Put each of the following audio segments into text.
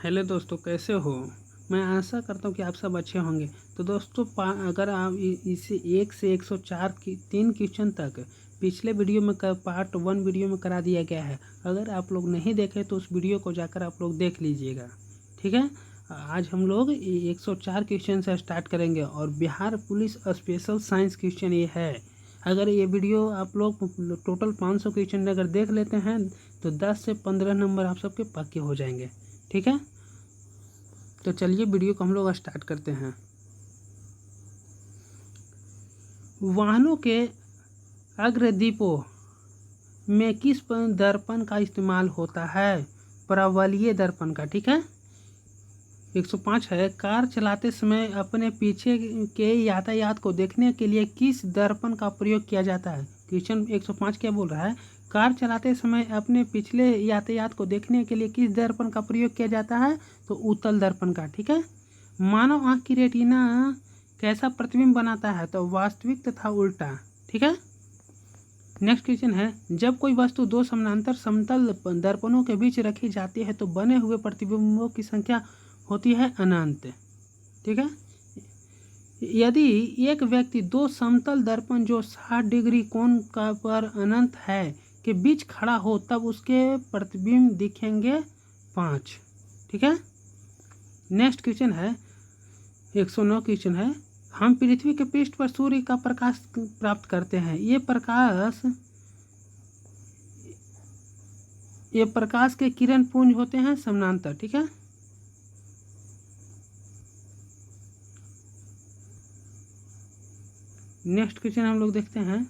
Hello दोस्तों, कैसे हो। मैं आशा करता हूँ कि आप सब अच्छे होंगे। तो दोस्तों, अगर आप इसे 1 से 104 की 3 क्वेश्चन तक पिछले वीडियो में पार्ट 1 वीडियो में करा दिया गया है। अगर आप लोग नहीं देखे तो उस वीडियो को जाकर आप लोग देख लीजिएगा। ठीक है। आज हम लोग 104 क्वेश्चन से स्टार्ट करेंगे और Bihar police special science question ये है। अगर ये वीडियो आप लोग टोटल 500 क्वेश्चन अगर देख लेते हैं तो 10 से 15 नंबर आप सबके पक्के हो जाएंगे। ठीक है। तो चलिए वीडियो को हम लोग स्टार्ट करते हैं। वाहनों के अग्रदीपों में किस दर्पण का इस्तेमाल होता है? परवलयीय दर्पण का। ठीक है। 105 है, कार चलाते समय अपने पीछे के यातायात को देखने के लिए किस दर्पण का प्रयोग किया जाता है? क्वेश्चन 105 क्या बोल रहा है? कार चलाते समय अपने पिछले यातायात को देखने के लिए किस दर्पण का प्रयोग किया जाता है? तो उत्तल दर्पण का। ठीक है। मानव आँख की रेटिना कैसा प्रतिबिंब बनाता है? तो वास्तविक तथा उल्टा। ठीक है। नेक्स्ट क्वेश्चन है, जब कोई वस्तु दो समानांतर समतल दर्पणों के बीच रखी जाती है तो बने हुए प्रतिबिंबों की संख्या होती है अनंत। ठीक है। यदि एक व्यक्ति दो समतल दर्पण जो 60 डिग्री कोण का पर अनंत है के बीच खड़ा हो तब उसके प्रतिबिंब दिखेंगे 5। ठीक है। नेक्स्ट क्वेश्चन है 109 क्वेश्चन है, हम पृथ्वी के पृष्ठ पर सूर्य का प्रकाश प्राप्त करते हैं। ये प्रकाश के किरण पुंज होते हैं समानांतर। ठीक है। नेक्स्ट क्वेश्चन हम लोग देखते हैं,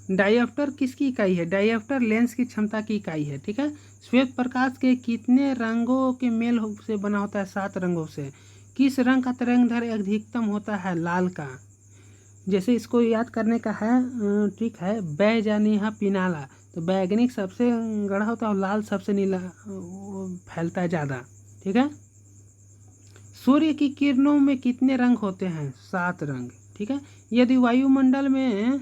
डायोप्टर किसकी इकाई है? डायोप्टर लेंस की क्षमता की इकाई है। ठीक है। श्वेत प्रकाश के कितने रंगों के मेल से बना होता है? 7 रंगों से। किस रंग का तरंगदैर्घ्य अधिकतम होता है? लाल का। जैसे इसको याद करने का है, ठीक है, बैजानिहा पिनाला। तो बैगनी सबसे गाढ़ा होता है और लाल सबसे नीला फैलता है ज़्यादा। ठीक है। सूर्य की किरणों में कितने रंग होते हैं? 7 रंग। ठीक है। यदि वायुमंडल में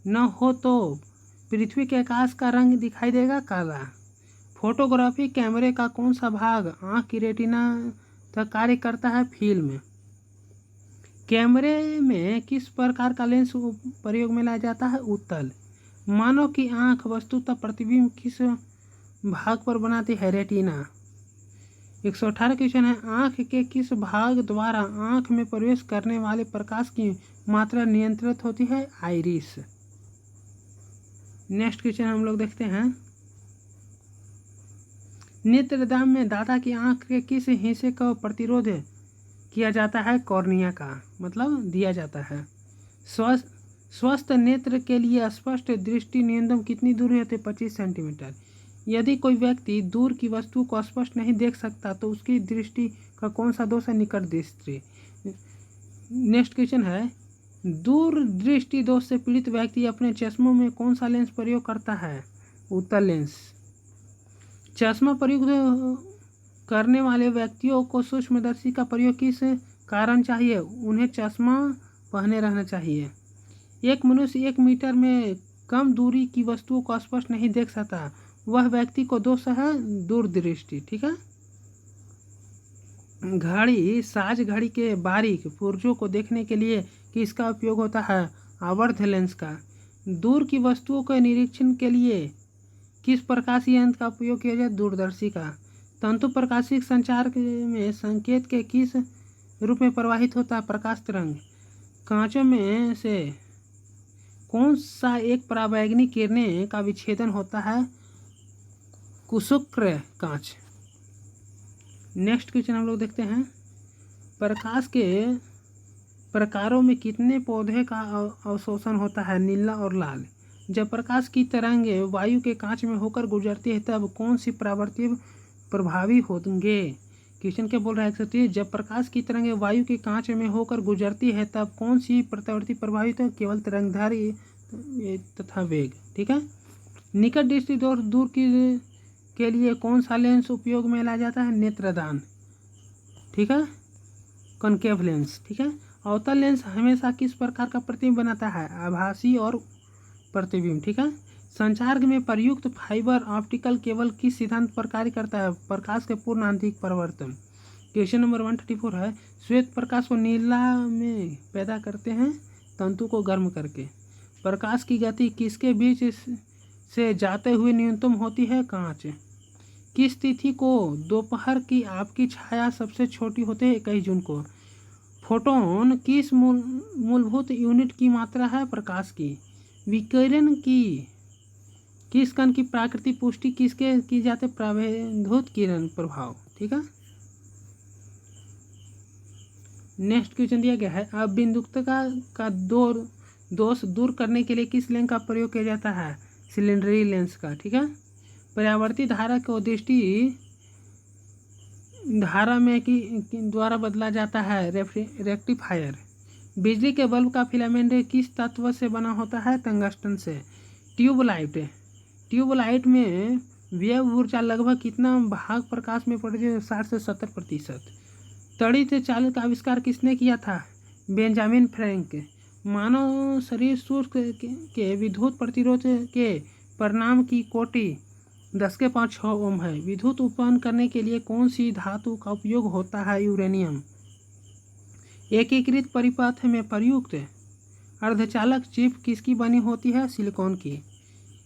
न हो तो पृथ्वी के आकाश का रंग दिखाई देगा काला। फोटोग्राफी कैमरे का कौन सा भाग आँख की रेटिना तक कार्य करता है? फिल्म। कैमरे में किस प्रकार का लेंस प्रयोग में लाया जाता है? उत्तल। मानव की आँख वस्तुतः प्रतिबिंब किस भाग पर बनाती है? रेटिना। 118 क्वेश्चन है, आँख के किस भाग द्वारा आँख में प्रवेश करने वाले प्रकाश की मात्रा नियंत्रित होती है? आइरिस। नेक्स्ट क्वेश्चन हम लोग देखते हैं, नेत्रदान में दाता की आँख के किस हिस्से का प्रतिरोध किया जाता है? कॉर्निया का, मतलब दिया जाता है। स्वस्थ नेत्र के लिए स्पष्ट दृष्टि न्यूनतम कितनी दूरी होती है? 25 सेंटीमीटर। यदि कोई व्यक्ति दूर की वस्तु को स्पष्ट नहीं देख सकता तो उसकी दृष्टि का कौन सा दोष है? निकट दृष्टि। नेक्स्ट क्वेश्चन है, दूर दृष्टि दोष से पीड़ित व्यक्ति अपने चश्मों में कौन सा लेंस प्रयोग करता है? उत्तल लेंस। चश्मा प्रयोग करने वाले व्यक्तियों को सूक्ष्मदर्शी का प्रयोग किस कारण चाहिए? उन्हें चश्मा पहने रहना चाहिए। एक मनुष्य 1 मीटर में कम दूरी की वस्तुओं को स्पष्ट नहीं देख सकता, वह व्यक्ति को दोष है दूरदृष्टि। ठीक है। घड़ी साज घड़ी के बारीक पुर्जों को देखने के लिए किसका उपयोग होता है? आवर्ध लेंस का। दूर की वस्तुओं के निरीक्षण के लिए किस प्रकाशीय यंत्र का उपयोग किया जाए? दूरदर्शी का। तंतु प्रकाशिक संचार में संकेत के किस रूप में प्रवाहित होता है? प्रकाश तरंग। कांचों में से कौन सा एक पराबैंगनी किरणें का विच्छेदन होता है? कुशुक्र कांच। नेक्स्ट क्वेश्चन हम लोग देखते हैं, प्रकाश के प्रकारों में कितने पौधे का अवशोषण होता है? नीला और लाल। जब प्रकाश की तरंगें वायु के कांच में होकर गुजरती है तब कौन सी परावर्तन प्रभावी होंगे? क्वेश्चन क्या बोल रहा है? 130, जब प्रकाश की तरंगें वायु के कांच में होकर गुजरती है तब कौन सी प्रत्यावर्ती प्रभावित है? केवल तरंगधारी तथा वेग। ठीक है। निकट दृष्टि दूर की के लिए कौन सा लेंस उपयोग में लाया जाता है? नेत्रदान। ठीक है। Concave lens. ठीक है। अवतल लेंस हमेशा किस प्रकार का प्रतिबिंब बनाता है? आभासी और प्रतिबिंब। ठीक है। संचार में प्रयुक्त फाइबर ऑप्टिकल केबल किस सिद्धांत पर कार्य करता है? प्रकाश के पूर्ण आंतरिक परिवर्तन। क्वेश्चन नंबर 134 है, श्वेत प्रकाश को नीला में पैदा करते हैं तंतु को गर्म करके। प्रकाश की गति किसके बीच से जाते हुए न्यूनतम होती है? कांच। किस तिथि को दोपहर की आपकी छाया सबसे छोटी होती है? 21 जून को। फोटोन किस मूलभूत यूनिट की मात्रा है? प्रकाश की। विकिरण की किस कण की प्राकृतिक पुष्टि किसके की जाती है? प्रविद्युत किरण प्रभाव। ठीक है। नेक्स्ट क्वेश्चन दिया गया है, अब बिंदुकता का दोष दूर करने के लिए किस लेंस का प्रयोग किया जाता है? सिलेंडरी लेंस का। ठीक है। परावर्तित धारा को दृष्टि धारा में द्वारा बदला जाता है रेक्टिफायर। बिजली के बल्ब का फिलामेंट किस तत्व से बना होता है? टंगस्टन से। ट्यूबलाइट में व्यय ऊर्जा लगभग कितना भाग प्रकाश में पड़ती है? 60 से 70%। तड़ित चालक का आविष्कार किसने किया था? Benjamin Frank. मानव शरीर शुष्क के विद्युत प्रतिरोध के परिणाम की कोटि 10⁻⁶ ओम है। विद्युत उत्पन्न करने के लिए कौन सी धातु का उपयोग होता है? यूरेनियम। एकीकृत परिपथ में प्रयुक्त अर्धचालक चिप किसकी बनी होती है? सिलिकॉन की।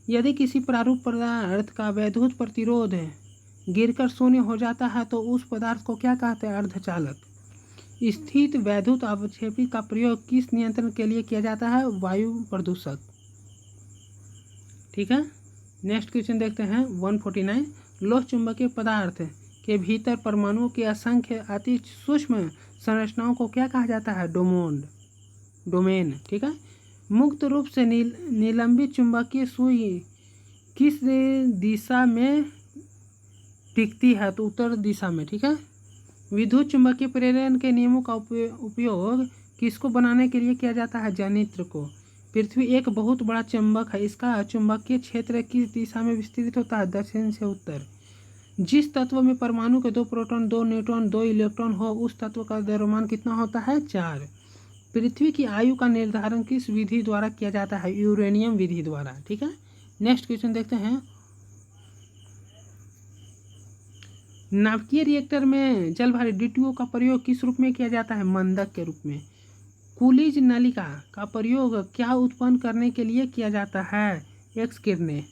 यदि किसी प्रारूप पदार्थ का वैद्युत प्रतिरोध गिरकर शून्य हो जाता है तो उस पदार्थ को क्या कहते हैं? अर्धचालक। स्थित वैद्युत अवक्षेपी का प्रयोग किस नियंत्रण के लिए किया जाता है? वायु प्रदूषक। ठीक है। नेक्स्ट क्वेश्चन देखते हैं 149, लोह चुंबकीय पदार्थ के भीतर परमाणुओं की असंख्य अति सूक्ष्म संरचनाओं को क्या कहा जाता है? डोमेन। ठीक है। मुक्त रूप से निलंबित चुंबकीय सुई किस दिशा में टिकती है? तो उत्तर दिशा में। ठीक है। विद्युत चुंबकीय प्रेरण के नियमों का उपयोग किसको बनाने के लिए किया जाता है? जनित्र को। पृथ्वी एक बहुत बड़ा चुंबक है, इसका चुंबकीय क्षेत्र किस दिशा में विस्तृत होता है? दक्षिण से उत्तर। जिस तत्व में परमाणु के 2 प्रोटॉन 2 न्यूट्रॉन 2 इलेक्ट्रॉन हो उस तत्व का द्रव्यमान कितना होता है? 4। पृथ्वी की आयु का निर्धारण किस विधि द्वारा किया जाता है? यूरेनियम विधि द्वारा। ठीक है। नेक्स्ट क्वेश्चन देखते हैं, नाभिकीय रिएक्टर में जलभारी D2O का प्रयोग किस रूप में किया जाता है? मंदक के रूप में। कूलिज नलिका का प्रयोग क्या उत्पन्न करने के लिए किया जाता है? एक्स किरणें।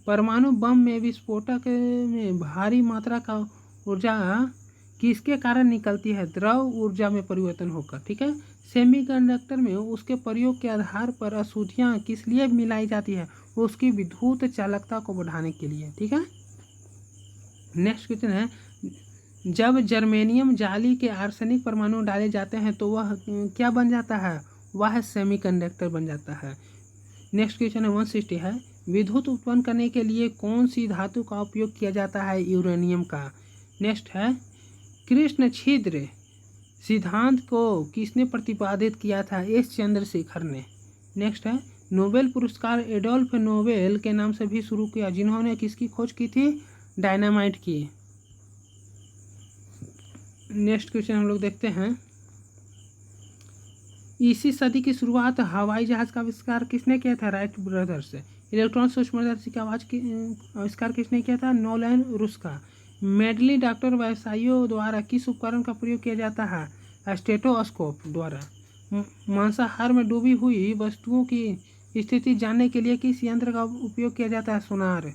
परमाणु बम में विस्फोटक में भारी मात्रा का ऊर्जा किसके कारण निकलती है? द्रव ऊर्जा में परिवर्तन होकर। ठीक है। सेमीकंडक्टर में उसके प्रयोग के आधार पर अशुद्धियाँ किस लिए मिलाई जाती है? उसकी विद्युत चालकता को बढ़ाने के लिए। ठीक है। नेक्स्ट क्वेश्चन है, जब जर्मेनियम जाली के आर्सेनिक परमाणु डाले जाते हैं तो वह क्या बन जाता है? वह सेमीकंडक्टर बन जाता है। नेक्स्ट क्वेश्चन है 160 है, विद्युत उत्पन्न करने के लिए कौन सी धातु का उपयोग किया जाता है? यूरेनियम का। नेक्स्ट है, कृष्ण छिद्र सिद्धांत को किसने प्रतिपादित किया था? एस चंद्रशेखर ने। नेक्स्ट है, नोबेल पुरस्कार एडोल्फ नोबेल के नाम से भी शुरू किया, जिन्होंने किसकी खोज की थी? डायनामाइट की। नेक्स्ट क्वेश्चन हम लोग देखते हैं, इसी सदी की शुरुआत हवाई जहाज का आविष्कार किसने किया था? Wright brothers. इलेक्ट्रॉन सूक्ष्मदर्शी का आविष्कार किसने किया था? नोलन रुस्का। मेडली डॉक्टर व्यवसायियों द्वारा किस उपकरण का प्रयोग किया जाता है? स्टेथोस्कोप द्वारा। मांसाहार में डूबी हुई वस्तुओं की स्थिति जानने के लिए किस यंत्र का उपयोग किया जाता है? सोनार।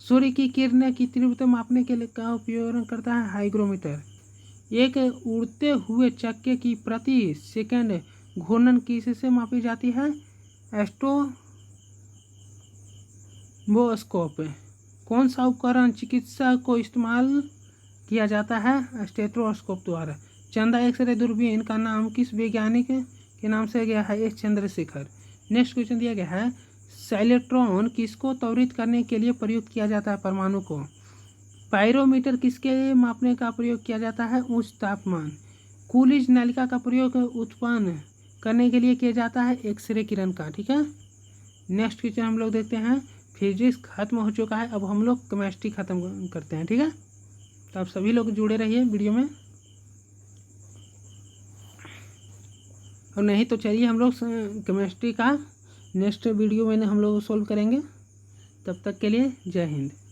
सूर्य की किरणें की तीव्रता मापने के लिए का उपयोग करता है? हाइग्रोमीटर। एक उड़ते हुए चक्के की प्रति सेकंड घूर्णन किससे मापी जाती है? स्टेथोस्कोप। कौन सा उपकरण चिकित्सा को इस्तेमाल किया जाता है? स्टेथोस्कोप द्वारा। चंदा एक्सरे दूरबीन का नाम किस वैज्ञानिक के नाम से गया है? एस चंद्रशेखर। नेक्स्ट क्वेश्चन दिया गया है, साइक्लोट्रॉन किसको त्वरित करने के लिए प्रयुक्त किया जाता है? परमाणु को। पायरोमीटर किसके मापने का प्रयोग किया जाता है? उच्च तापमान। कूलिज नलिका का प्रयोग उत्पन्न करने के लिए किया जाता है? एक्सरे किरण का। ठीक है। नेक्स्ट क्वेश्चन हम लोग देखते हैं, फिजिक्स खत्म हो चुका है, अब हम लोग केमिस्ट्री खत्म करते हैं। ठीक है। तो आप सभी लोग जुड़े रहिए वीडियो में, और नहीं तो चलिए हम लोग केमिस्ट्री का नेक्स्ट वीडियो में हम लोग सोल्व करेंगे। तब तक के लिए जय हिंद।